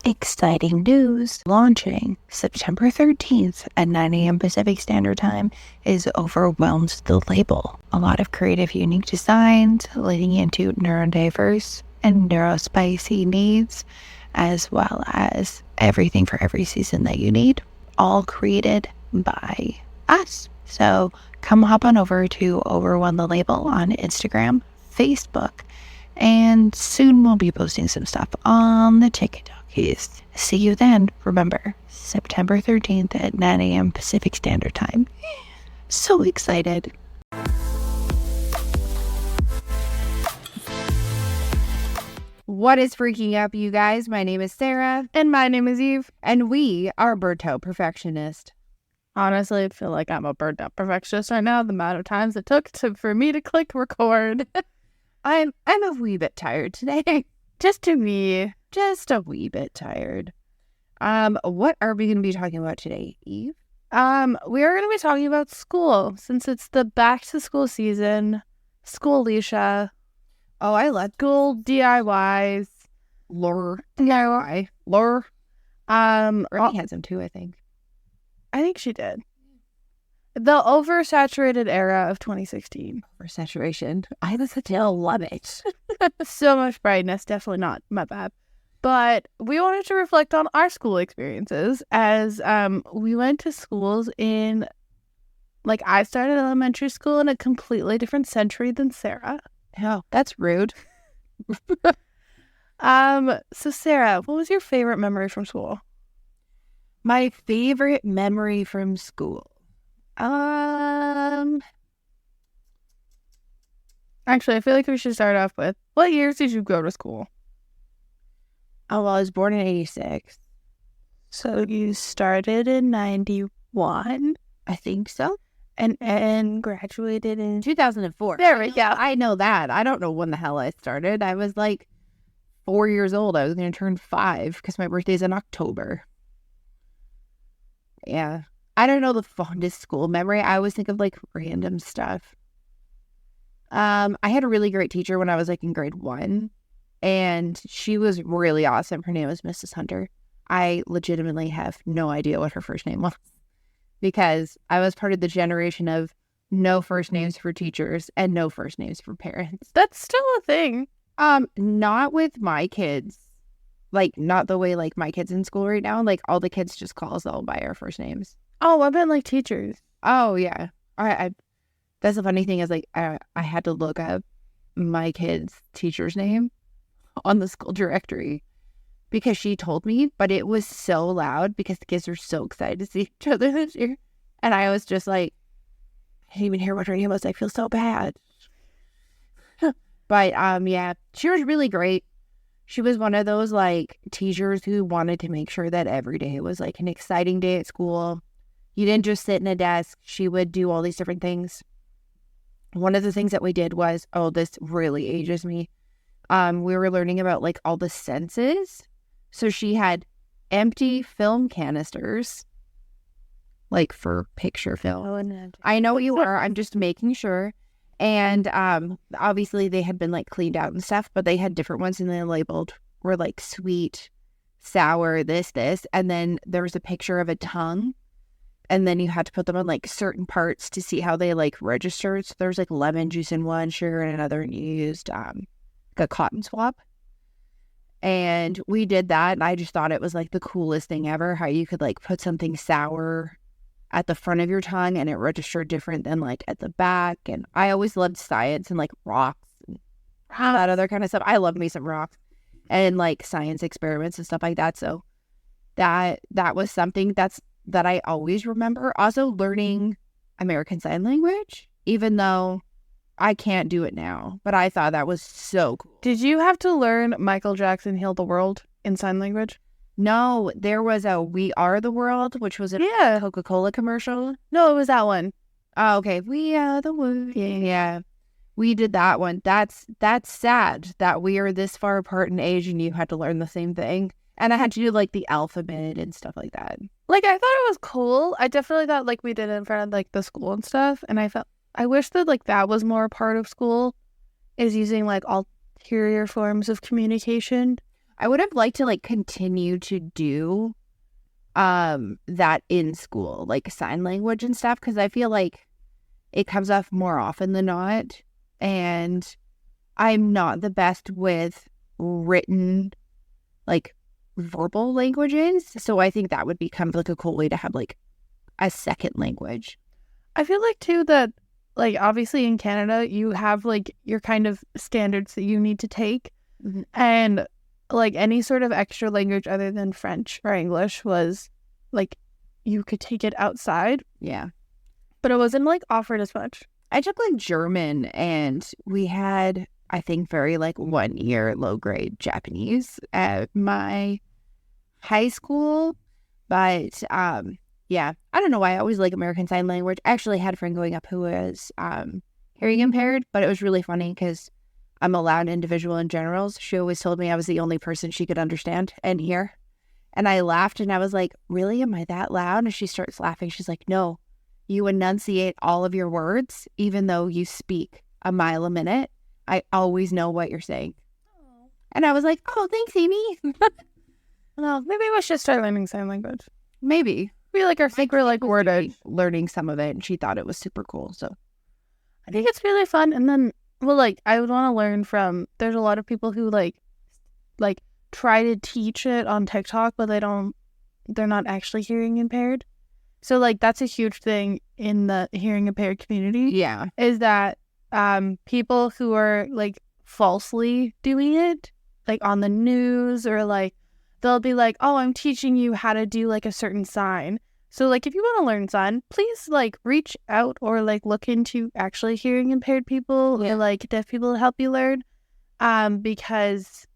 Exciting news! Launching September 13th at 9 a.m. Pacific Standard Time is Overwhelmed the Label. A lot of creative, unique designs leading into neurodiverse and neurospicy needs, as well as everything for every season that you need, all created by us. So come hop on over to Overwhelm the Label on Instagram, Facebook, and soon we'll be posting some stuff on the TikTok. See you then. Remember, September 13th at 9 a.m. Pacific Standard Time. So excited. What is freaking up, you guys? My name is Sarah. And my name is Eve. And we are Burnt Out Perfectionist. Honestly, I feel like I'm a burnt out perfectionist right now. The amount of times it took for me to click record. I'm a wee bit tired today. Just a wee bit tired. What are we going to be talking about today, Eve? We are going to be talking about school, since it's the back to school season. School Leisha. Oh, I love school DIYs. DIY. Brittany had some too, I think. I think she did. The oversaturated era of 2016. Oversaturation. I still love it. So much brightness. Definitely not my bad. But we wanted to reflect on our school experiences as we went to schools in, I started elementary school in a completely different century than Sarah. Oh, that's rude. So Sarah, what was your favorite memory from school? My favorite memory from school. Actually, I feel like we should start off with, what years did you go to school? Oh, well, I was born in 86. So you started in 91? I think so. And graduated in 2004. There we go. I know that. I don't know when the hell I started. I was 4 years old. I was going to turn 5 because my birthday's in October. Yeah. I don't know the fondest school memory. I always think of random stuff. I had a really great teacher when I was in grade 1, and she was really awesome. Her name was Mrs. Hunter. I legitimately have no idea what her first name was because I was part of the generation of no first names for teachers and no first names for parents. That's still a thing. Not with my kids. Not the way my kids in school right now. All the kids just call us all by our first names. Oh, I meant teachers. Oh, yeah. I that's the funny thing is I had to look up my kid's teacher's name on the school directory because she told me, but it was so loud because the kids were so excited to see each other this year. And I was just I didn't even hear what her name was. I feel so bad. But yeah, she was really great. She was one of those teachers who wanted to make sure that every day was an exciting day at school. You didn't just sit in a desk. She would do all these different things. One of the things that we did was, oh, this really ages me. We were learning about all the senses. So she had empty film canisters, for picture film. Oh, no. I know what you are. I'm just making sure. And obviously they had been cleaned out and stuff, but they had different ones and they labeled were sweet, sour, this. And then there was a picture of a tongue. And then you had to put them on certain parts to see how they registered. So there's lemon juice in one, sugar in another, and you used a cotton swab. And we did that, and I just thought it was the coolest thing ever, how you could put something sour at the front of your tongue and it registered different than at the back. And I always loved science and rocks and that other kind of stuff. I love me some rocks and science experiments and stuff like that. So that was something that I always remember. Also learning American Sign Language, even though I can't do it now. But I thought that was so cool. Did you have to learn Michael Jackson Heal the World in sign language? No, there was a We Are the World, which was a Coca-Cola commercial. No, it was that one. Oh, okay. We are the world. Yeah. We did that one. That's sad that we are this far apart in age and you had to learn the same thing. And I had to do the alphabet and stuff like that. I thought it was cool. I definitely thought we did it in front of the school and stuff. And I wish that that was more part of school, is using ulterior forms of communication. I would have liked to like continue to do that in school, like sign language and stuff, because I feel like it comes up more often than not, and I'm not the best with written, like verbal languages, so I think that would be kind of like a cool way to have like a second language. I feel like too that like obviously in Canada you have like your kind of standards that you need to take, and like any sort of extra language other than French or English was like you could take it outside. Yeah. But it wasn't like offered as much. I took like German, and we had, I think, very like 1 year low grade Japanese at my high school. But yeah, I don't know why I always like American Sign Language. I actually had a friend growing up who was hearing impaired, but it was really funny because I'm a loud individual in general. So she always told me I was the only person she could understand and hear. And I laughed and I was like, really? Am I that loud? And she starts laughing. She's like, no, you enunciate all of your words, even though you speak a mile a minute. I always know what you're saying. Oh. And I was like, oh, thanks, Amy. Well, maybe we should start learning sign language. Maybe. We like our think we're like worded. Learning some of it, and she thought it was super cool. So I think it's really fun. And then, well, like I would want to learn from. There's a lot of people who like try to teach it on TikTok, but they're not actually hearing impaired. So like that's a huge thing in the hearing impaired community. yeah, Is that people who are like falsely doing it, like on the news, or like they'll be like, oh, I'm teaching you how to do like a certain sign. So like if you want to learn sign, please like reach out or like look into actually hearing impaired people or like deaf people to help you learn. Because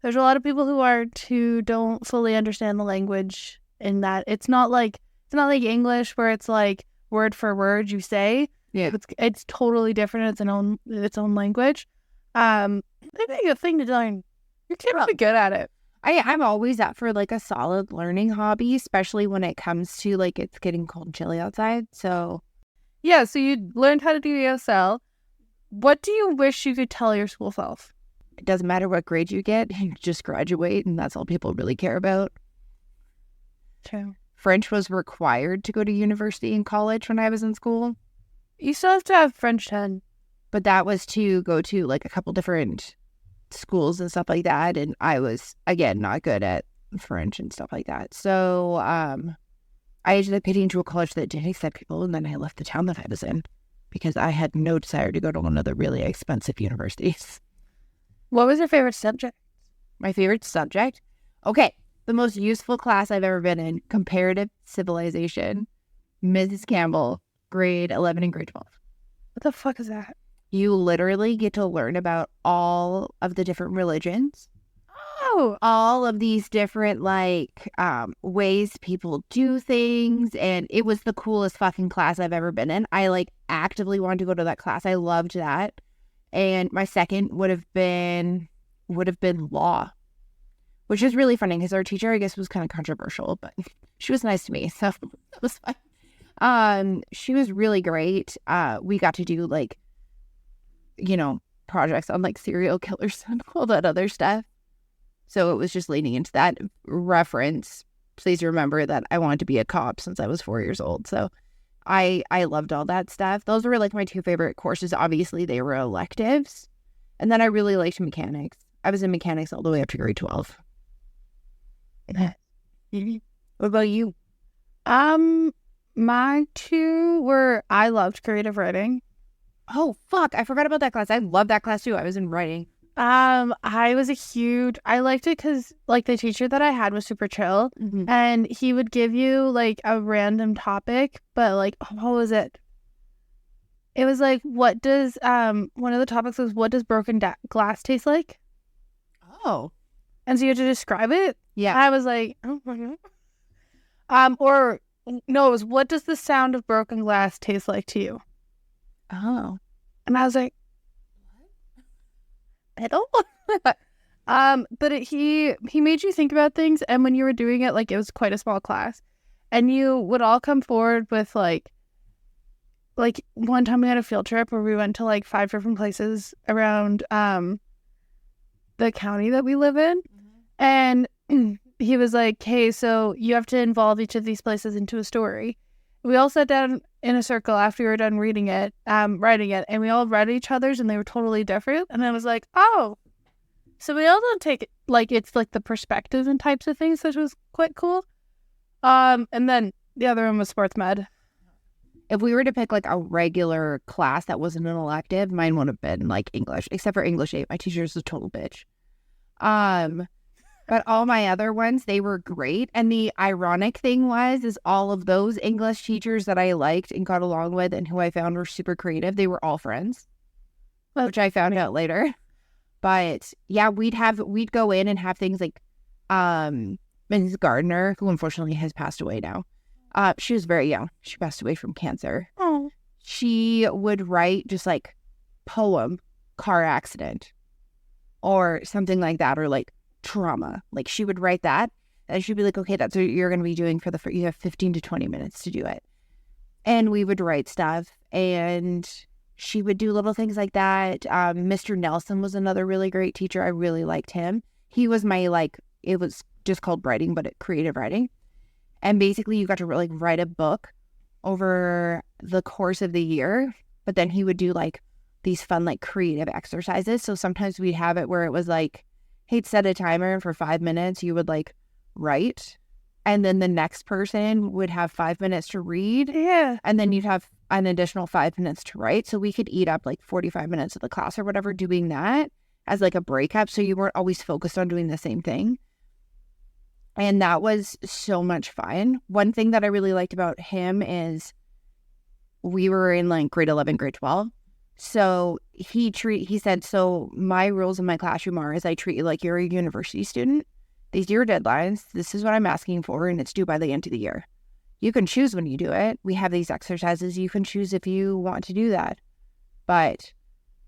there's a lot of people who don't fully understand the language, in that it's not like English where it's like word for word you say. yeah. It's totally different. It's its own language. I think a thing to learn. You're pretty good at it. I'm always up for like a solid learning hobby, especially when it comes to like it's getting cold and chilly outside. So yeah, so you learned how to do ESL. What do you wish you could tell your school self? it doesn't matter what grade you get, you just graduate, and that's all people really care about. True. French was required to go to university and college when I was in school, You still have to have French 10. but that was to go to like a couple different schools and stuff like that. And I was, again, not good at French and stuff like that. So I ended up getting to a college that didn't accept people, and then I left the town that I was in because I had no desire to go to one of the really expensive universities. What was your favorite subject? My favorite subject? Okay, the most useful class I've ever been in, comparative civilization, Mrs. Campbell, grade 11 and grade 12. What the fuck is that? You literally get to learn about all of the different religions, Oh, all of these different ways people do things, and it was the coolest fucking class I've ever been in. I like actively wanted to go to that class. I loved that. And my second would have been law, which is really funny because our teacher, I guess, was kind of controversial, but she was nice to me, so that was fine. She was really great. We got to do like, projects on like serial killers and all that other stuff. So it was just leading into that reference. Please remember that I wanted to be a cop since I was 4 years old. So I loved all that stuff. Those were like my two favorite courses. Obviously, they were electives. And then I really liked mechanics. I was in mechanics all the way up to grade 12. What about you? my two were, I loved creative writing. Oh, fuck. I forgot about that class. I love that class too. I was in writing. I liked it because like the teacher that I had was super chill, and he would give you like a random topic, but like, what was it? It was like, one of the topics was, what does broken glass taste like? Oh. And so you had to describe it. Yeah. I was like, oh my God. Or no, it was, what does the sound of broken glass taste like to you? Oh. And I was like, I don't. But he made you think about things, and when you were doing it, like it was quite a small class, and you would all come forward with like one time we had a field trip where we went to like 5 different places around the county that we live in, And he was like, hey, so you have to involve each of these places into a story. We all sat down in a circle after we were done writing it, and we all read each other's, and they were totally different. And I was like, oh, so we all don't take it like it's like the perspective and types of things, which was quite cool. And then the other one was sports med. If we were to pick like a regular class that wasn't an elective, mine would have been like English, except for English 8. My teacher's a total bitch. But all my other ones, they were great. And the ironic thing is all of those English teachers that I liked and got along with and who I found were super creative, they were all friends, which I found out later. But yeah, we'd go in and have things like Mrs. Gardner, who unfortunately has passed away now. She was very young. She passed away from cancer. Oh. She would write just like poem, car accident, or something like that, or like trauma. Like she would write that, and she'd be like, okay, that's what you're going to be doing you have 15 to 20 minutes to do it. And we would write stuff, and she would do little things like that. Mr. Nelson was another really great teacher. I really liked him. He was my it was just called writing, but creative writing. And basically you got to really write a book over the course of the year, but then he would do like these fun, like creative exercises. So sometimes we'd have it where it was like, hey, set a timer and for 5 minutes you would like write. And then the next person would have 5 minutes to read. Yeah. And then you'd have an additional 5 minutes to write. So we could eat up like 45 minutes of the class or whatever doing that as like a breakup. So you weren't always focused on doing the same thing. And that was so much fun. One thing that I really liked about him is we were in like grade 11, grade 12. So he said, so my rules in my classroom is I treat you like you're a university student. These are your deadlines. This is what I'm asking for, and it's due by the end of the year. You can choose when you do it. We have these exercises. You can choose if you want to do that. But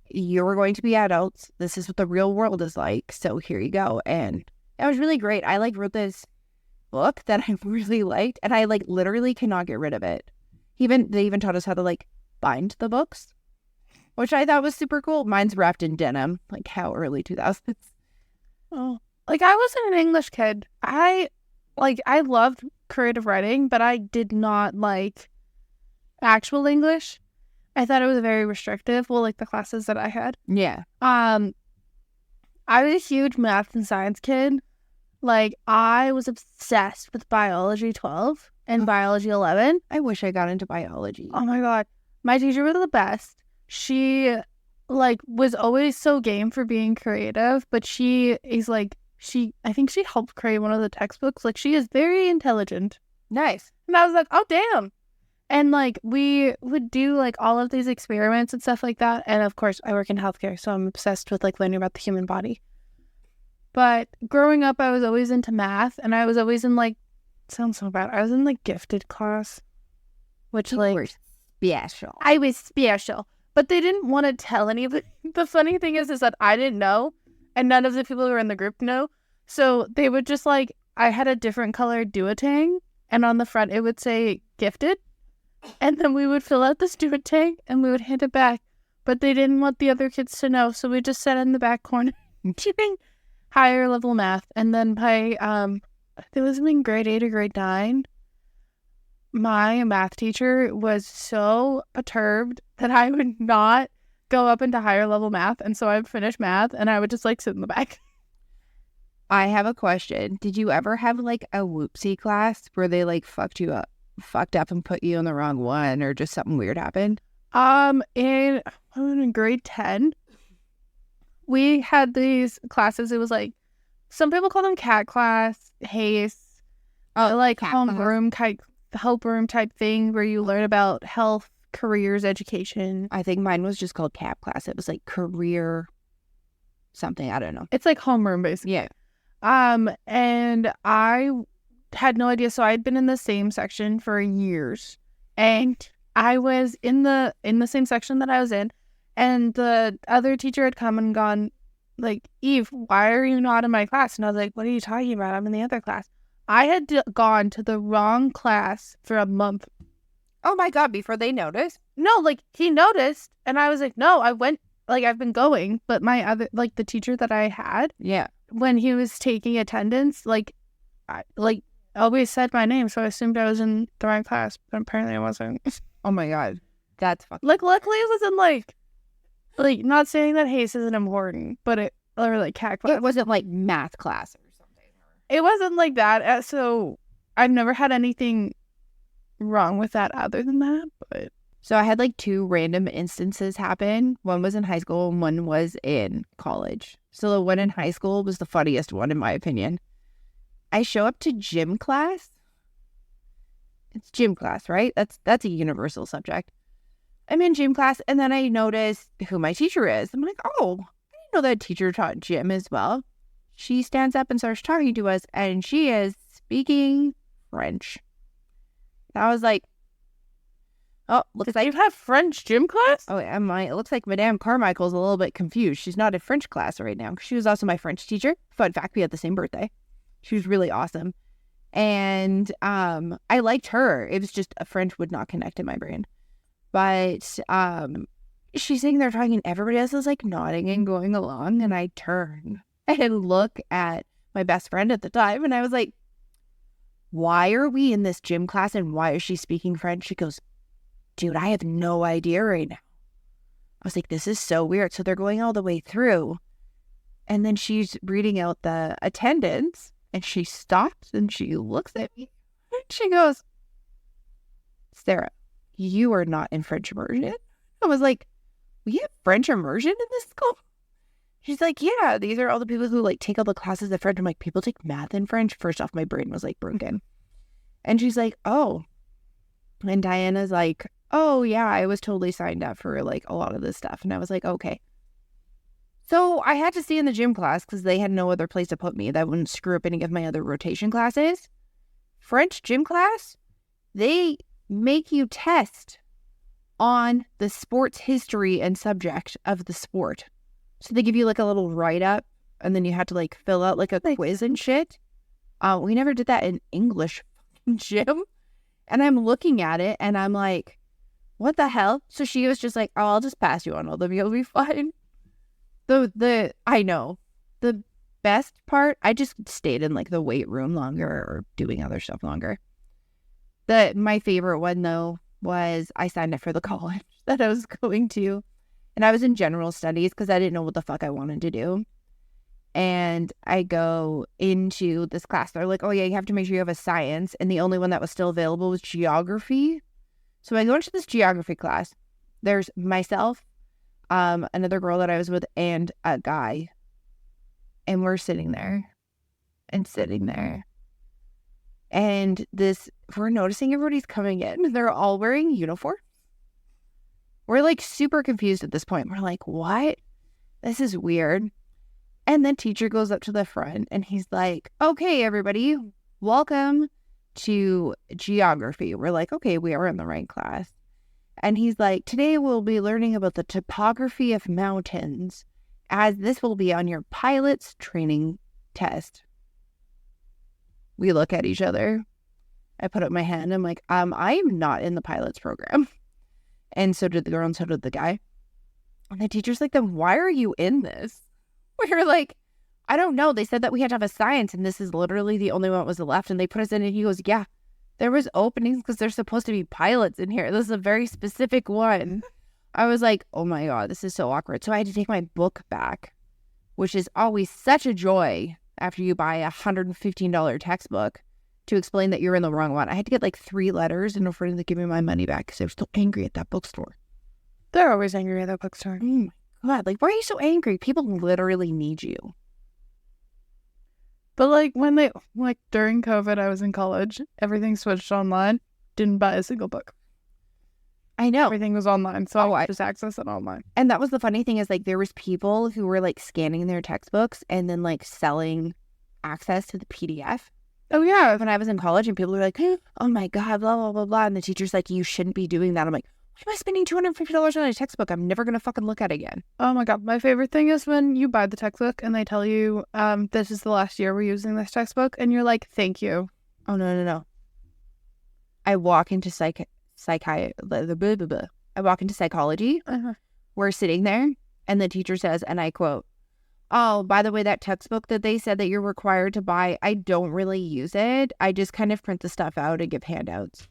you're going to be adults. This is what the real world is like. So here you go. And it was really great. I wrote this book that I really liked, and I literally cannot get rid of it. They even taught us how to bind the books, which I thought was super cool. Mine's wrapped in denim, like how early 2000s. Oh, I wasn't an English kid. I loved creative writing, but I did not like actual English. I thought it was very restrictive. Well, the classes that I had. Yeah. I was a huge math and science kid. I was obsessed with biology 12 and biology 11. I wish I got into biology. Oh my God. My teacher was the best. She, was always so game for being creative, but she is, I think she helped create one of the textbooks. She is very intelligent. Nice. And I was like, oh, damn. And, we would do, all of these experiments and stuff like that. And, of course, I work in healthcare, so I'm obsessed with, learning about the human body. But growing up, I was always into math, and I was always in, sounds so bad. I was in, gifted class, which, You were special. I was special. But they didn't want to tell anybody. The funny thing is that I didn't know, and none of the people who were in the group know. So they would just, I had a different colored duotang, and on the front it would say gifted. And then we would fill out this duotang, and we would hand it back. But they didn't want the other kids to know, so we just sat in the back corner doing higher level math. And then by, it was in grade 8 or grade 9, my math teacher was so perturbed that I would not go up into higher level math. And so I would finish math, and I would just, sit in the back. I have a question. Did you ever have, a whoopsie class where they, fucked up and put you in the wrong one, or just something weird happened? In grade 10, we had these classes. It was some people call them cat class, HACE, homeroom type thing where you learn about health, careers, education. I think mine was just called CAP class. It was career something. I don't know. It's homeroom basically. Yeah. And I had no idea. So I'd been in the same section for years, and I was in the same section that I was in, and the other teacher had come and gone, Eve, why are you not in my class? And I was like, what are you talking about? I'm in the other class. I had gone to the wrong class for a month. Oh my God, before they noticed? No, he noticed, and I was like, no, I went, I've been going, but my other, the teacher that I had, yeah, when he was taking attendance, like, I always said my name, so I assumed I was in the right class, but apparently I wasn't. Oh my God. That's fucking... Like, luckily it wasn't like, not saying that Hayes isn't important, but or like cat class. It wasn't like math class or something. It wasn't like that. So I've never had anything wrong with that other than that, but... So I had like 2 random instances happen. One was in high school and one was in college. So the one in high school was the funniest one, in my opinion. I show up to gym class. It's gym class, right? That's a universal subject. I'm in gym class, and then I notice who my teacher is. I'm like, oh, I didn't know that teacher taught gym as well. She stands up and starts talking to us, and she is speaking French. And I was like, oh, looks like you have French gym class? Oh, am I? It looks like Madame Carmichael's a little bit confused. She's not in French class right now. She was also my French teacher. Fun fact, we had the same birthday. She was really awesome. And I liked her. It was just French would not connect in my brain. But she's sitting there talking, and everybody else is like nodding and going along. And I turn and look at my best friend at the time, and I was like, why are we in this gym class and why is she speaking French? She goes, dude, I have no idea right now. I was like, this is so weird. So they're going all the way through. And then she's reading out the attendance, and she stops and she looks at me. She goes, Sarah, you are not in French immersion. I was like, we have French immersion in this school? She's like, yeah, these are all the people who like take all the classes of French. I'm like, people take math in French? First off, my brain was like broken. And she's like, oh. And Diana's like, oh yeah, I was totally signed up for like a lot of this stuff. And I was like, okay. So I had to stay in the gym class because they had no other place to put me that wouldn't screw up any of my other rotation classes. French gym class, they make you test on the sports history and subject of the sport. So they give you like a little write-up, and then you had to like fill out like a quiz and shit. We never did that in English gym. And I'm looking at it and I'm like, what the hell? So she was just like, oh, I'll just pass you on all of them. You'll be fine. I know. The best part, I just stayed in like the weight room longer or doing other stuff longer. My favorite one though was I signed up for the college that I was going to. And I was in general studies because I didn't know what the fuck I wanted to do. And I go into this class. They're like, oh yeah, you have to make sure you have a science. And the only one that was still available was geography. So I go into this geography class. There's myself, another girl that I was with, and a guy. And we're sitting there. And we're noticing everybody's coming in. They're all wearing uniform. We're like super confused at this point. We're like, what? This is weird. And then teacher goes up to the front and he's like, okay, everybody, welcome to geography. We're like, okay, we are in the right class. And he's like, today we'll be learning about the topography of mountains, as this will be on your pilot's training test. We look at each other. I put up my hand. I'm like, I am not in the pilot's program. And so did the girl and so did the guy. And the teacher's like, then why are you in this? We were like, I don't know. They said that we had to have a science and this is literally the only one that was left. And they put us in and he goes, yeah, there was openings because there's supposed to be pilots in here. This is a very specific one. I was like, oh my God, this is so awkward. So I had to take my book back, which is always such a joy after you buy a $115 textbook, to explain that you're in the wrong one. I had to get like 3 letters in order for them to give me my money back because I was still angry at that bookstore. They're always angry at that bookstore. Oh my God, like, why are you so angry? People literally need you. But like when during COVID, I was in college, everything switched online, didn't buy a single book. I know. Everything was online, so I just access it online. And that was the funny thing, is like there was people who were like scanning their textbooks and then like selling access to the PDF. Oh yeah. When I was in college and people were like, oh my God, blah, blah, blah, blah. And the teacher's like, you shouldn't be doing that. I'm like, why am I spending $250 on a textbook I'm never going to fucking look at again? Oh my God. My favorite thing is when you buy the textbook and they tell you, this is the last year we're using this textbook. And you're like, thank you. Oh, no. I walk into I walk into psychology. Uh-huh. We're sitting there and the teacher says, and I quote, Oh, by the way, that textbook that they said that you're required to buy, I don't really use it. I just kind of print the stuff out and give handouts.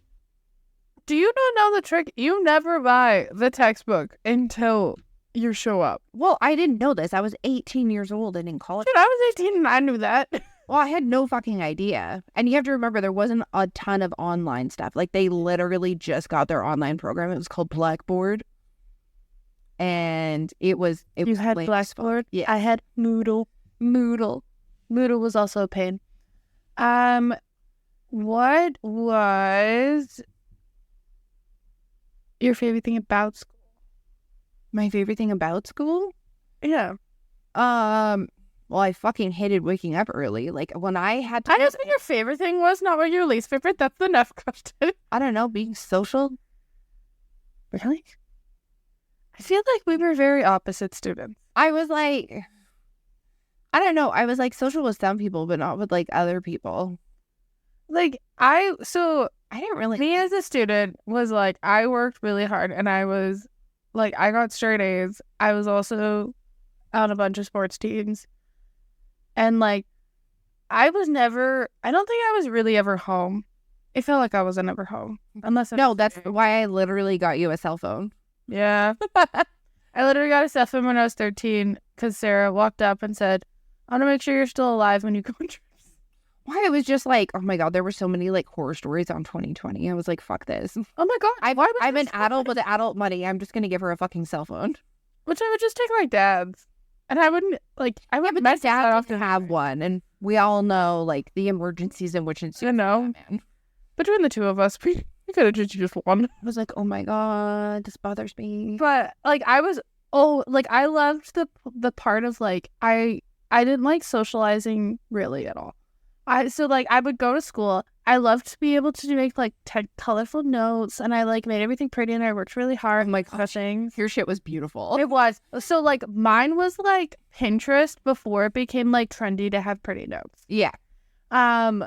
Do you not know the trick? You never buy the textbook until you show up. Well, I didn't know this. I was 18 years old and in college. Dude, I was 18 and I knew that. Well, I had no fucking idea. And you have to remember, there wasn't a ton of online stuff. Like, they literally just got their online program. It was called Blackboard. And it was You had way Blackboard? Yeah. I had Moodle. Moodle was also a pain. What was your favorite thing about school? My favorite thing about school? Yeah. Well, I fucking hated waking up early. Like, when I had to... I just think your favorite thing was not what your least favorite. That's the next question. I don't know, being social. Really? I feel like we were very opposite students. I was like... I don't know. I was like social with some people, but not with like other people. Like, I didn't really... me as a student was like, I worked really hard and I was like, I got straight A's. I was also on a bunch of sports teams. And like, I don't think I was really ever home. It felt like I wasn't ever home. No, that's why I literally got you a cell phone. Yeah. I literally got a cell phone when I was 13 because Sarah walked up and said, I want to make sure you're still alive when you go on trips. Why? It was just like, oh my God, there were so many like horror stories on 2020. I was like, fuck this. Oh my God. I'm an adult with adult money. I'm just going to give her a fucking cell phone. Which I would just take my dad's. And I wouldn't, like, I would But my dad often have one. And we all know, like, the emergencies in which ensues. I know. Man. Between the two of us, we could have just used one. I was like, oh my God, this bothers me. But, like, I loved the part of, like, I didn't like socializing really at all. I would go to school. I loved to be able to make like colorful notes, and I like made everything pretty, and I worked really hard. Oh my gosh, your shit was beautiful. it was. So like mine was like Pinterest before it became like trendy to have pretty notes. Yeah. And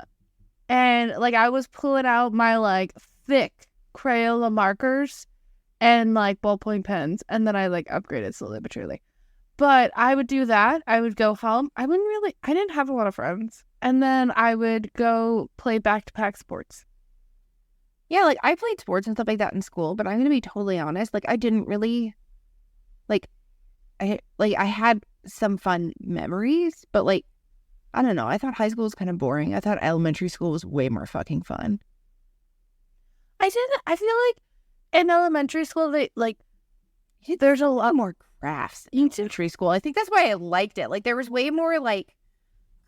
like I was pulling out my like thick Crayola markers and like ballpoint pens, and then I like upgraded slowly but surely. But I would do that. I would go home. I didn't have a lot of friends. And then I would go play back-to-back sports. Yeah, like I played sports and stuff like that in school, but I'm going to be totally honest. Like I didn't really, like, I had some fun memories, but like, I don't know. I thought high school was kind of boring. I thought elementary school was way more fucking fun. I feel like in elementary school, there's a lot more crafts in elementary school. I think that's why I liked it. Like there was way more like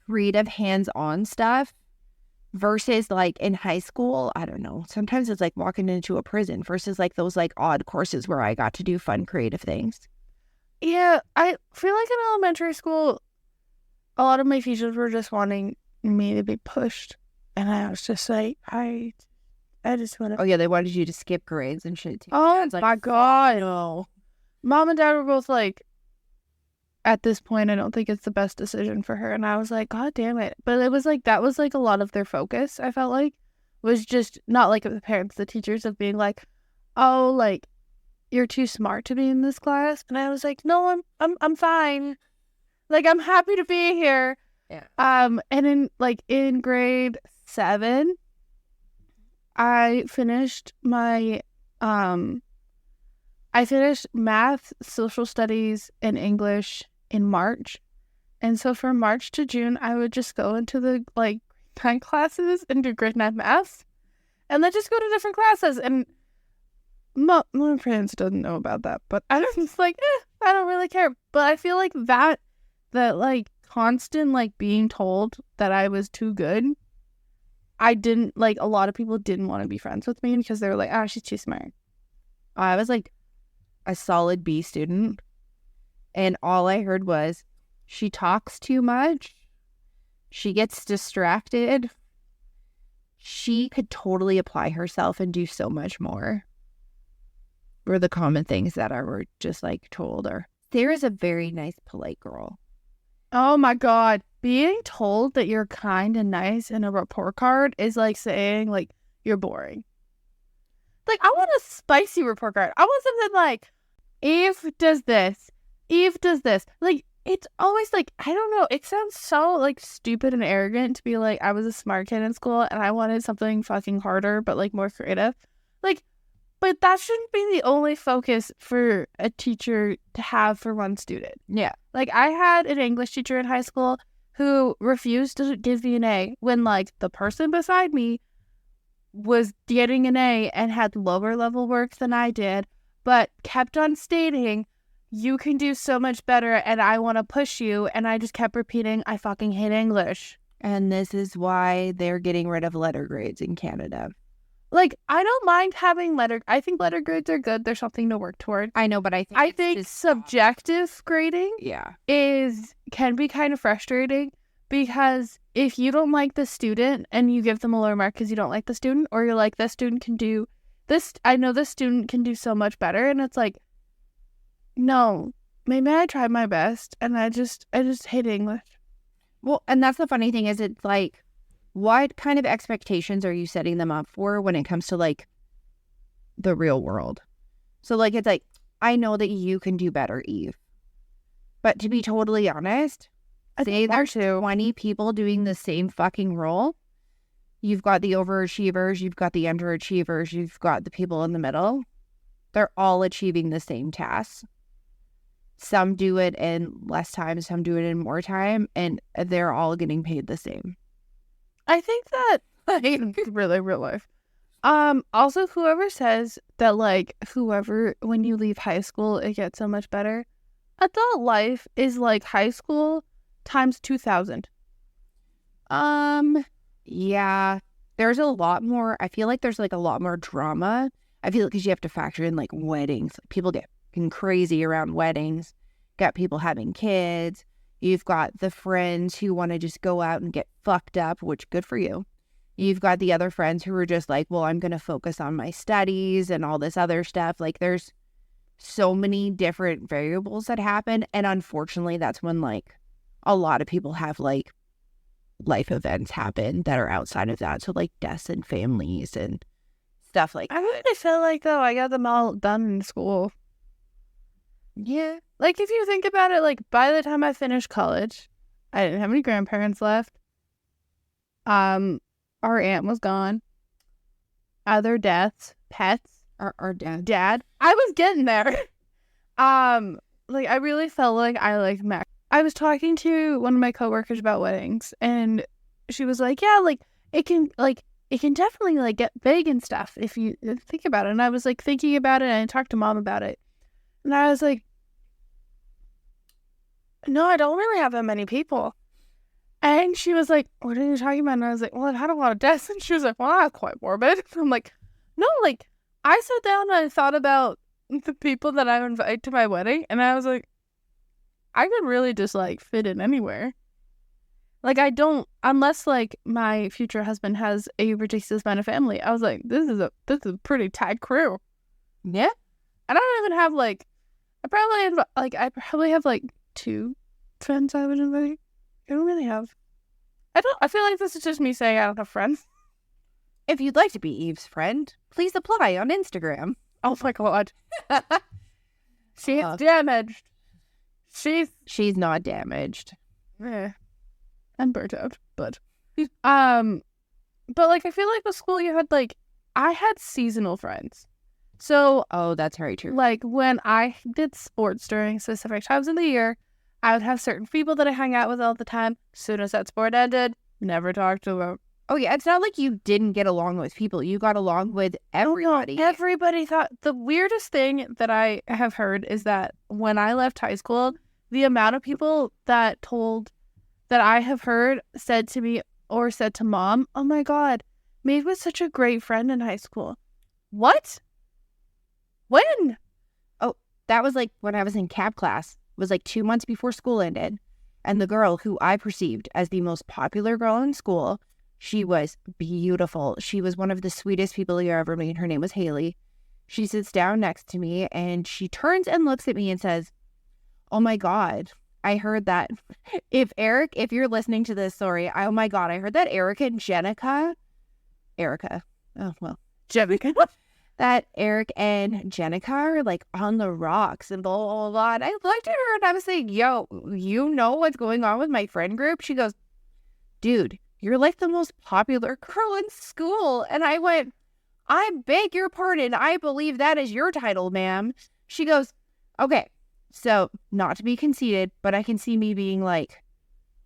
creative hands-on stuff versus like in high school. I don't know. Sometimes it's like walking into a prison versus like those like odd courses where I got to do fun creative things. Yeah, I feel like in elementary school, a lot of my teachers were just wanting me to be pushed. And I was just like, I just want to... Oh yeah, they wanted you to skip grades and shit too. Oh like, my God. no. Mom and Dad were both like, at this point, I don't think it's the best decision for her. And I was like, God damn it. But it was like, that was like a lot of their focus, I felt like, was just not like the parents, the teachers, of being like, oh, like, you're too smart to be in this class. And I was like, no, I'm fine. Like, I'm happy to be here. Yeah. And in grade 7, I finished my, I finished math, social studies, and English in March. And so from March to June, I would just go into the like grade 9 classes and do grade 9 math, and then just go to different classes. And my parents didn't know about that, but I was just like, I don't really care. But I feel like that like constant like being told that I was too good, I didn't like, a lot of people didn't want to be friends with me because they were like, she's too smart. I was like a solid B student, and all I heard was, she talks too much, she gets distracted, she could totally apply herself and do so much more, were the common things that I were just like told her. Sarah's a very nice, polite girl. Oh my God. Being told that you're kind and nice in a report card is like saying like you're boring. Like, I want a spicy report card. I want something like, Eve does this. Eve does this. Like, it's always like, I don't know, it sounds so like stupid and arrogant to be like, I was a smart kid in school and I wanted something fucking harder but like more creative. Like, but that shouldn't be the only focus for a teacher to have for one student. Yeah. Like, I had an English teacher in high school who refused to give me an A when, like, the person beside me was getting an A and had lower level work than I did, but kept on stating, you can do so much better and I want to push you. And I just kept repeating, I fucking hate English. And this is why they're getting rid of letter grades in Canada. Like, I don't mind having I think letter grades are good. There's something to work toward. I know, but I think just subjective grading yeah. can be kind of frustrating, because if you don't like the student and you give them a lower mark because you don't like the student, or you're like, this student can do this, I know this student can do so much better, and it's like, no, maybe I tried my best and I just hate English. Well, and that's the funny thing is, it's like, what kind of expectations are you setting them up for when it comes to like the real world? So like, it's like, I know that you can do better, Eve. But to be totally honest, say there's 20 people doing the same fucking role. You've got the overachievers, you've got the underachievers, you've got the people in the middle. They're all achieving the same tasks. Some do it in less time, some do it in more time, and they're all getting paid the same. I think that, like, really real life. Also, whoever says that, like, when you leave high school, it gets so much better. Adult life is like high school times 2,000. Yeah, there's a lot more. I feel like there's like a lot more drama. I feel like because you have to factor in like weddings. People get crazy around weddings. Got people having kids. You've got the friends who want to just go out and get fucked up, which good for you. You've got the other friends who are just like, well, I'm going to focus on my studies and all this other stuff. Like, there's so many different variables that happen. And unfortunately, that's when like a lot of people have like life events happen that are outside of that. So like deaths and families and stuff like that. I really feel like, though, I got them all done in school. Yeah. Like, if you think about it, like, by the time I finished college, I didn't have any grandparents left. Our aunt was gone. Other deaths, pets. Our dad. Dad. I was getting there. Like, I really felt like I was talking to one of my coworkers about weddings, and she was like, yeah, like, it can definitely, like, get big and stuff if you think about it. And I was, like, thinking about it, and I talked to Mom about it. And I was like, no, I don't really have that many people. And she was like, what are you talking about? And I was like, well, I've had a lot of deaths. And she was like, well, that's quite morbid. I'm like, no, like, I sat down and I thought about the people that I would invite to my wedding. And I was like, I could really just, like, fit in anywhere. Like, I don't, unless, like, my future husband has a ridiculous amount of family. I was like, this is a pretty tight crew. Yeah. And I don't even have, like, I probably have, like, 2 friends I would invite. I don't really have. I feel like this is just me saying I don't have friends. If you'd like to be Eve's friend, please apply on Instagram. Oh my god. She's damaged. She's not damaged. I'm burnt out, but like, I feel like with school you had, like, I had seasonal friends. So, oh, that's very true. Like, when I did sports during specific times of the year, I would have certain people that I hung out with all the time. As soon as that sport ended, never talked to them. Oh, yeah, it's not like you didn't get along with people. You got along with everybody. No, everybody thought, the weirdest thing that I have heard is that when I left high school, the amount of people that I have heard said to me or said to Mom, oh my god, Maeve was such a great friend in high school. What? When? Oh, that was like when I was in CAP class. It was like 2 months before school ended. And the girl who I perceived as the most popular girl in school, she was beautiful. She was one of the sweetest people you ever met. Her name was Haley. She sits down next to me and she turns and looks at me and says, oh my god, I heard that. If you're listening to this, sorry. Oh my god, I heard that Erica. Oh, well. Jenica. that Eric and Jenica are like on the rocks and blah, blah, blah. And I looked at her and I was like, yo, you know what's going on with my friend group? She goes, dude, you're like the most popular girl in school. And I went, I beg your pardon. I believe that is your title, ma'am. She goes, okay, so not to be conceited, but I can see me being like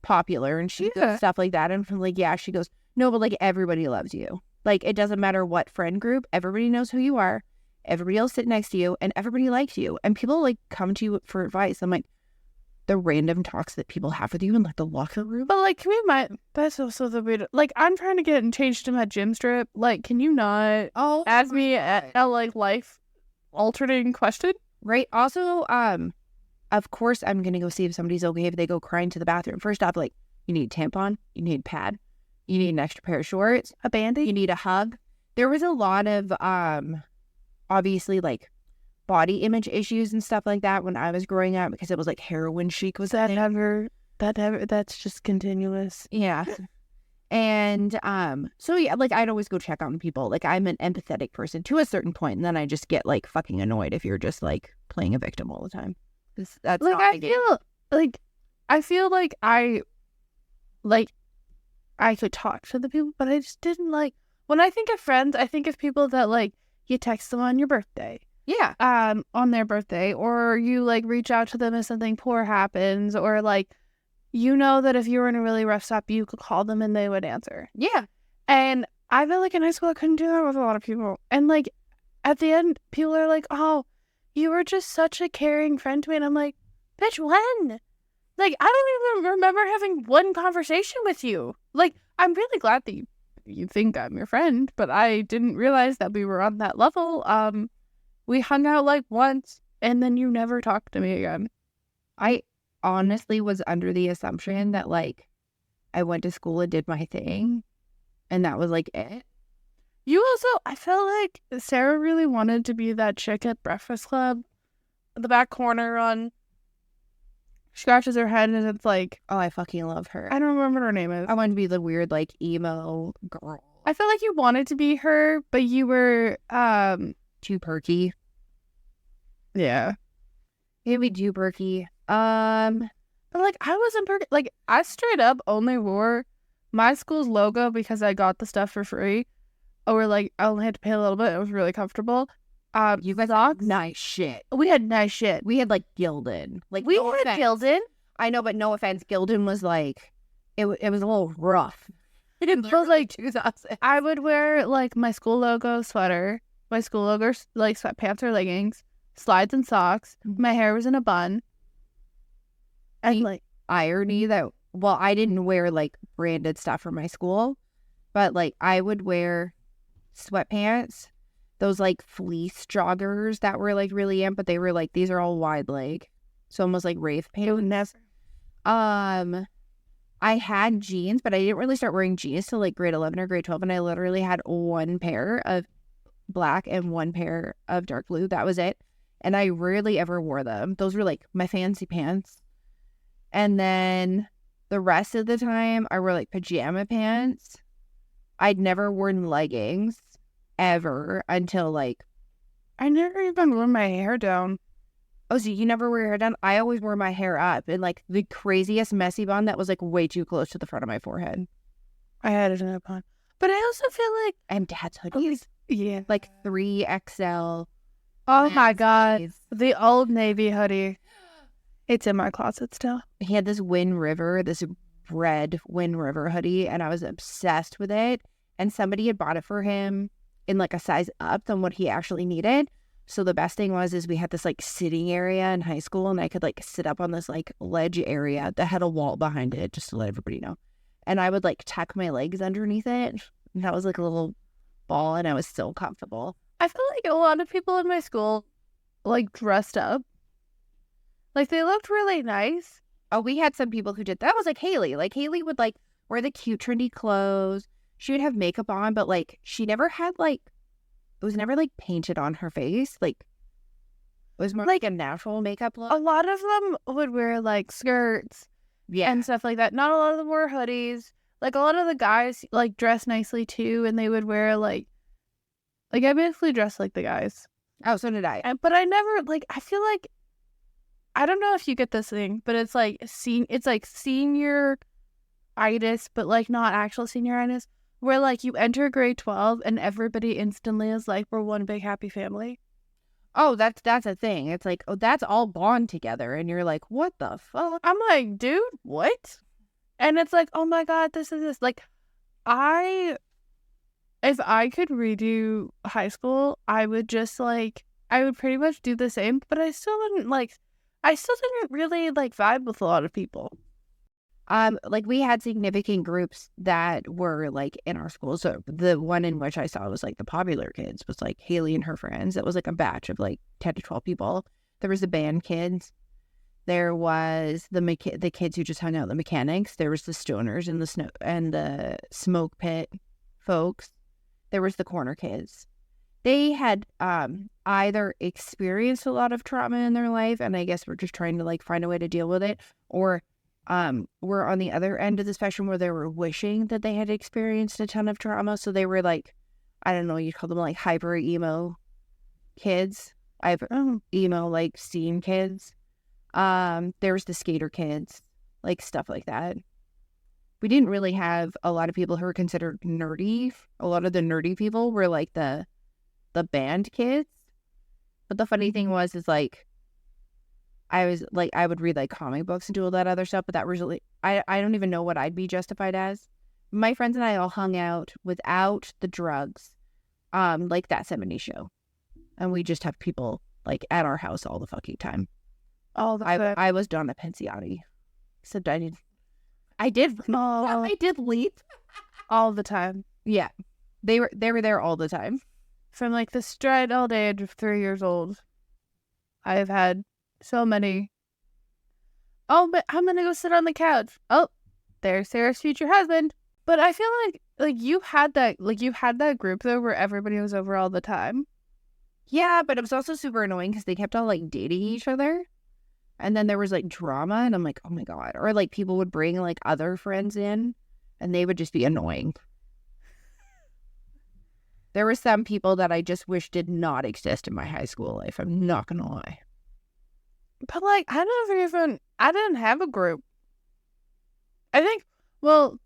popular and stuff like that. And I'm like, yeah, she goes, no, but like everybody loves you. Like it doesn't matter what friend group, everybody knows who you are. Everybody else sit next to you and everybody likes you. And people like come to you for advice. I'm like, the random talks that people have with you in like the locker room. But like, can we mind? That's also the weird. Like, I'm trying to get changed to my gym strip. Like, can you not ask me a like life altering question? Right. Also, of course, I'm gonna go see if somebody's okay if they go crying to the bathroom. First off, like, you need a tampon, you need a pad, you need an extra pair of shorts, a Band-Aid, you need a hug. There was a lot of obviously like body image issues and stuff like that when I was growing up because it was like heroin chic was that's just continuous. Yeah. And so yeah, like I'd always go check on people. Like I'm an empathetic person to a certain point, and then I just get like fucking annoyed if you're just like playing a victim all the time. That's like not I feel like I could talk to the people, but I just didn't like when I think of friends, I think of people that like you text them on your birthday. Yeah. On their birthday, or you like reach out to them if something poor happens, or like you know that if you were in a really rough spot, you could call them and they would answer. Yeah. And I felt like in high school I couldn't do that with a lot of people. And like at the end, people are like, "Oh, you were just such a caring friend to me," and I'm like, "Bitch, when?" Like I don't even remember having one conversation with you. Like I'm really glad that you think I'm your friend, but I didn't realize that we were on that level. We hung out like once, and then you never talked to me again. I honestly was under the assumption that like I went to school and did my thing, and that was like it. You also, I felt like Sarah really wanted to be that chick at Breakfast Club, the back corner on. Scratches her head, and it's like, oh, I fucking love her. I don't remember what her name is. I wanted to be the weird like emo girl. I feel like you wanted to be her, but you were too perky. Yeah. Maybe too perky. But like I wasn't perky. Like I straight up only wore my school's logo because I got the stuff for free. Or like I only had to pay a little bit. It was really comfortable. You guys had nice shit. We had nice shit. We had like Gildan. Like we had Gildan. I know, but no offense, Gildan was like it was a little rough. It was like 2000. I would wear like my school logo sweater, my school logo like sweatpants or leggings, slides and socks. My hair was in a bun. And like irony that I didn't wear like branded stuff for my school, but like I would wear sweatpants, those like fleece joggers that were like really in, but they were like these are all wide leg, so almost like rave pants. I had jeans, but I didn't really start wearing jeans till like grade 11 or grade 12, and I literally had one pair of black and one pair of dark blue. That was it, and I rarely ever wore them. Those were like my fancy pants. And then the rest of the time, I wore like pajama pants. I'd never worn leggings ever until like... I never even wore my hair down. Oh, so you never wore your hair down? I always wore my hair up in like the craziest messy bun that was like way too close to the front of my forehead. I had it in a bun. But I also feel like... And dad's hoodies. Yeah. Like 3XL. Oh my God. Hoodies. The Old Navy hoodie. It's in my closet still. He had this this red Wind River hoodie, and I was obsessed with it. And somebody had bought it for him in like a size up than what he actually needed. So the best thing is we had this like sitting area in high school, and I could like sit up on this like ledge area that had a wall behind it, just to let everybody know. And I would like tuck my legs underneath it. And that was like a little ball, and I was so comfortable. I feel like a lot of people in my school like dressed up. Like, they looked really nice. Oh, we had some people who did that. Was like Haley. Like, Haley would, like, wear the cute, trendy clothes. She would have makeup on, but, like, she never had, like, it was never, like, painted on her face. Like, it was more like a natural makeup look. A lot of them would wear, like, skirts and stuff like that. Not a lot of them wore hoodies. Like, a lot of the guys, like, dress nicely, too, and they would wear, like, Like, I basically dressed like the guys. Oh, so did I. But I never, like, I feel like, I don't know if you get this thing, but it's like senioritis, but like not actual senioritis, where like you enter grade 12 and everybody instantly is like, we're one big happy family. Oh, that's a thing. It's like, oh, that's all bond together. And you're like, what the fuck? I'm like, dude, what? And it's like, oh my God, this is this. Like, if I could redo high school, I would just like, I would pretty much do the same, but I still didn't really like vibe with a lot of people. Like we had significant groups that were like in our school. So the one in which I saw was like the popular kids was like Haley and her friends. It was like a batch of like 10 to 12 people. There was the band kids. There was the kids who just hung out, the mechanics. There was the stoners and the smoke pit folks. There was the corner kids. They had either experienced a lot of trauma in their life, and I guess we're just trying to like find a way to deal with it, or we're on the other end of the spectrum where they were wishing that they had experienced a ton of trauma. So they were like, I don't know, you call them like hyper emo kids. Emo like scene kids. There was the skater kids, like stuff like that. We didn't really have a lot of people who were considered nerdy. A lot of the nerdy people were like the band kids. But the funny thing is like, I would read like comic books and do all that other stuff, but that was really, I don't even know what I'd be justified as. My friends and I all hung out without the drugs, like that 70s show. And we just have people like at our house all the fucking time. All the time. I was Donna Pensiotti. Except I did leave. All the time. Yeah. They were there all the time. From like the stride old age of 3 years old, I've had so many. Oh, but I'm gonna go sit on the couch. Oh, there's Sarah's future husband. But I feel like you had that group though where everybody was over all the time. Yeah, but it was also super annoying because they kept all like dating each other. And then there was like drama and I'm like, oh my God. Or like people would bring like other friends in and they would just be annoying. There were some people that I just wish did not exist in my high school life. I'm not gonna lie. But like, I didn't have a group. I think, well,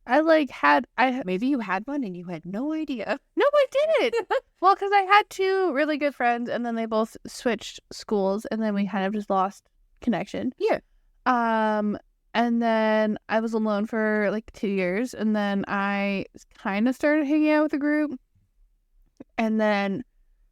maybe you had one and you had no idea. No, I didn't. Well, because I had two really good friends and then they both switched schools and then we kind of just lost connection. Yeah. And then I was alone for like 2 years and then I kind of started hanging out with a group. And then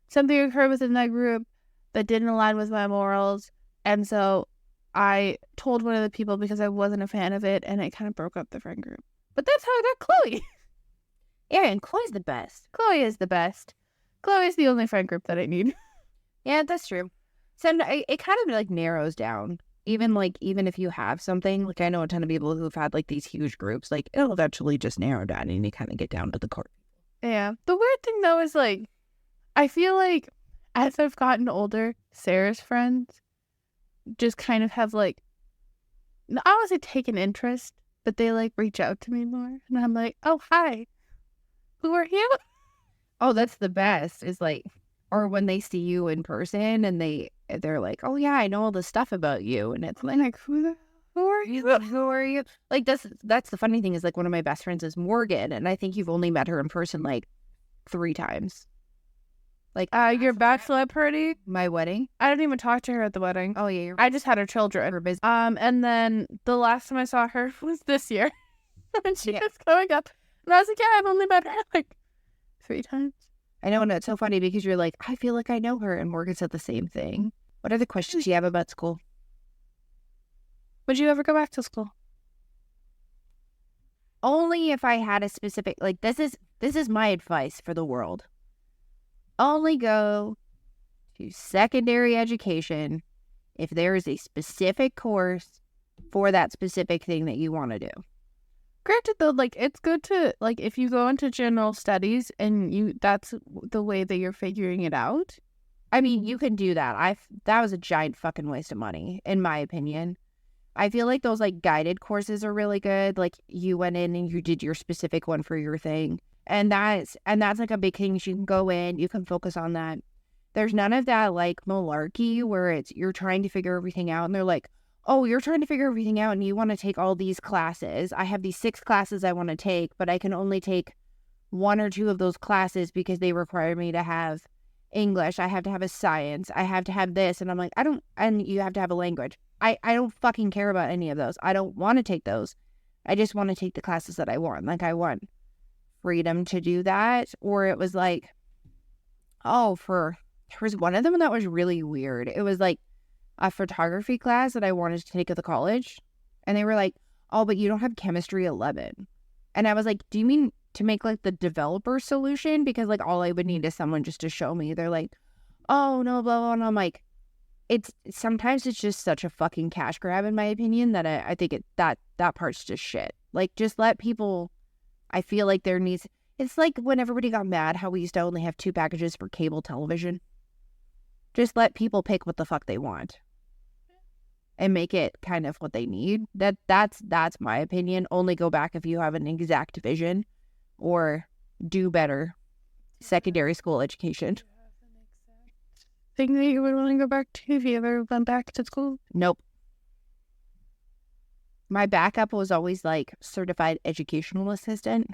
something occurred within that group that didn't align with my morals. And so I told one of the people because I wasn't a fan of it and it kind of broke up the friend group. But that's how I got Chloe. Yeah, and Chloe's the best. Chloe is the best. Chloe is the only friend group that I need. Yeah, that's true. So it kind of like narrows down. Even if you have something, like I know a ton of people who've had like these huge groups, like it'll eventually just narrow down and you kind of get down to the core. Yeah. The weird thing though is like, I feel like as I've gotten older, Sarah's friends just kind of have like, I don't want to say take an interest, but they like reach out to me more. And I'm like, oh, hi. Who are you? Oh, that's the best. Is like, or when they see you in person and they're like, oh yeah, I know all this stuff about you. And it's like, who are you? Who are you? Like that's the funny thing is like one of my best friends is Morgan. And I think you've only met her in person like 3 times. Like your bachelor party? My wedding? I didn't even talk to her at the wedding. Oh yeah. I just had her children. We're busy. And then the last time I saw her was this year. And she was coming up. And I was like, yeah, I've only met her like 3 times. I know, and it's so funny because you're like, I feel like I know her. And Morgan said the same thing. What other questions do you have about school? Would you ever go back to school? Only if I had a specific, like, this is my advice for the world. Only go to secondary education if there is a specific course for that specific thing that you want to do. Granted, though, like, it's good to, like, if you go into general studies and that's the way that you're figuring it out. I mean, you can do that. That was a giant fucking waste of money, in my opinion. I feel like those, like, guided courses are really good. Like, you went in and you did your specific one for your thing. And that's like a big thing. You can go in, you can focus on that. There's none of that like malarkey where it's you're trying to figure everything out and they're like, oh, you're trying to figure everything out and you want to take all these classes. I have these 6 classes I want to take, but I can only take 1 or 2 of those classes because they require me to have English. I have to have a science. I have to have this. And I'm like, and you have to have a language. I don't fucking care about any of those. I don't want to take those. I just want to take the classes that I want. Like I want freedom to do that. Or it was like, there was one of them that was really weird. It was like a photography class that I wanted to take at the college. And they were like, oh, but you don't have chemistry 11. And I was like, do you mean to make like the developer solution? Because like all I would need is someone just to show me. They're like, oh no, blah, blah. And I'm like, sometimes it's just such a fucking cash grab in my opinion that I think that part's just shit. Like just let people, I feel like there needs, it's like when everybody got mad how we used to only have 2 packages for cable television. Just let people pick what the fuck they want and make it kind of what they need. That's my opinion. Only go back if you have an exact vision or do better secondary school education. Thing that you would want to go back to if you ever went back to school? Nope. My backup was always like certified educational assistant,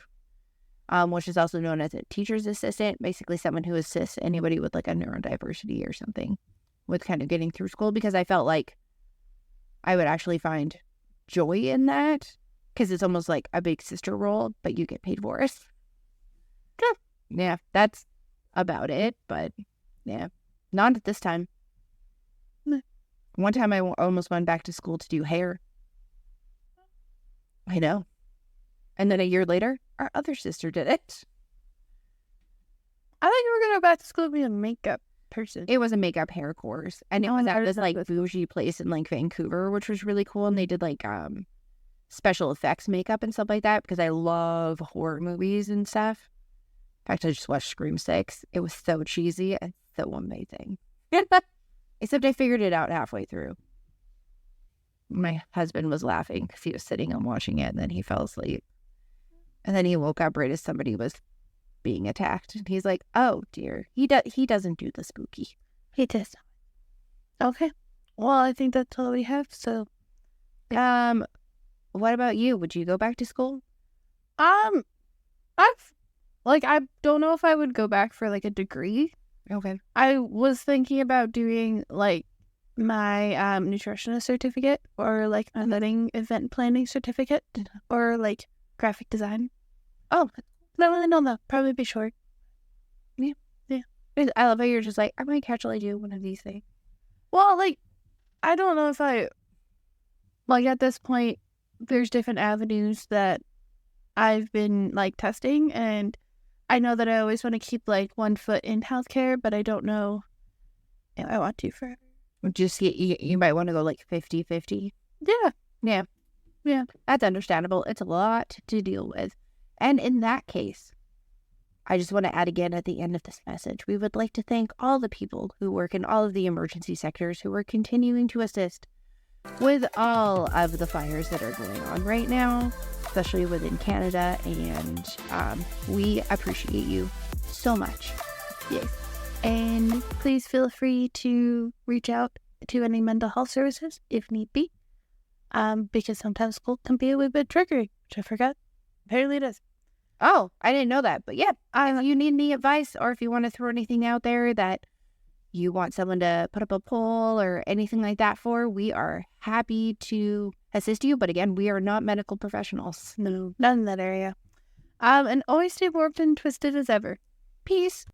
which is also known as a teacher's assistant, basically someone who assists anybody with like a neurodiversity or something with kind of getting through school, because I felt like I would actually find joy in that because it's almost like a big sister role, but you get paid for it. Yeah, that's about it. But yeah, not at this time. One time I almost went back to school to do hair. I know. And then a year later, our other sister did it. I thought you were going to go back to school to be a makeup person. It was a makeup hair course. And it was at this like bougie place in like Vancouver, which was really cool. And they did like special effects makeup and stuff like that because I love horror movies and stuff. In fact, I just watched Scream 6. It was so cheesy and so amazing. Except I figured it out halfway through. My husband was laughing because he was sitting and watching it, and then he fell asleep. And then he woke up right as somebody was being attacked. And he's like, oh, dear. He doesn't do the spooky. He does. Okay. Well, I think that's all we have, so. What about you? Would you go back to school? I don't know if I would go back for like a degree. Okay. I was thinking about doing like my nutritionist certificate or like a wedding event planning certificate or like graphic design. Oh, no, probably be short. Yeah. I love how you're just like, I might actually do one of these things. Well, like, I don't know if I, like at this point, there's different avenues that I've been like testing, and I know that I always want to keep like one foot in healthcare, but I don't know if I want to forever. Just you might want to go like 50-50. Yeah. That's understandable. It's a lot to deal with. And in that case, I just want to add again at the end of this message, we would like to thank all the people who work in all of the emergency sectors who are continuing to assist with all of the fires that are going on right now, especially within Canada. And we appreciate you so much. Yes. And please feel free to reach out to any mental health services if need be. Because sometimes school can be a wee bit triggering, which I forgot. Apparently it is. Oh, I didn't know that. But yeah, if you need any advice or if you want to throw anything out there that you want someone to put up a poll or anything like that for, we are happy to assist you. But again, we are not medical professionals. No, not in that area. And always stay warped and twisted as ever. Peace.